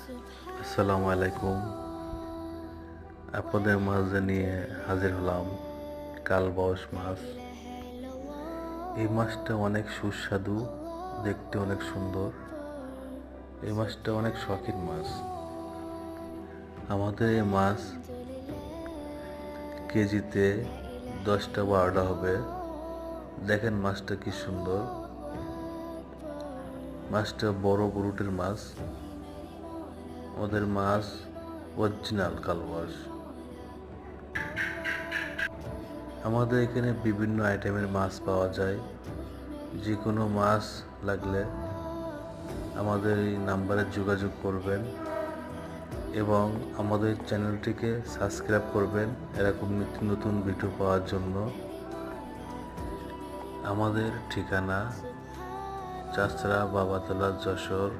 আসসালামু আলাইকুম। আপনাদের মাঝে নিয়ে হাজির হলাম কালবাউস মাছ। এই মাছটা অনেক সুস্বাদু, দেখতে অনেক সুন্দর। এই মাছটা অনেক শখের মাছ। আমাদের এই মাছ কেজিতে 10-12টা হবে। দেখেন মাছটা কি সুন্দর। মাছটা বড় গরুটের মাছ। ওদের মাছ অরিজিনাল কালবাউস। আমাদের এখানে বিভিন্ন আইটেমের মাছ পাওয়া যায়। যে কোনো মাছ লাগলে আমাদের এই নাম্বারে যোগাযোগ করবেন এবং আমাদের চ্যানেলটিকে সাবস্ক্রাইব করবেন এরকম নিত্য নতুন ভিডিও পাওয়ার জন্য। আমাদের ঠিকানা চাচড়া বাবাতলা, যশোর।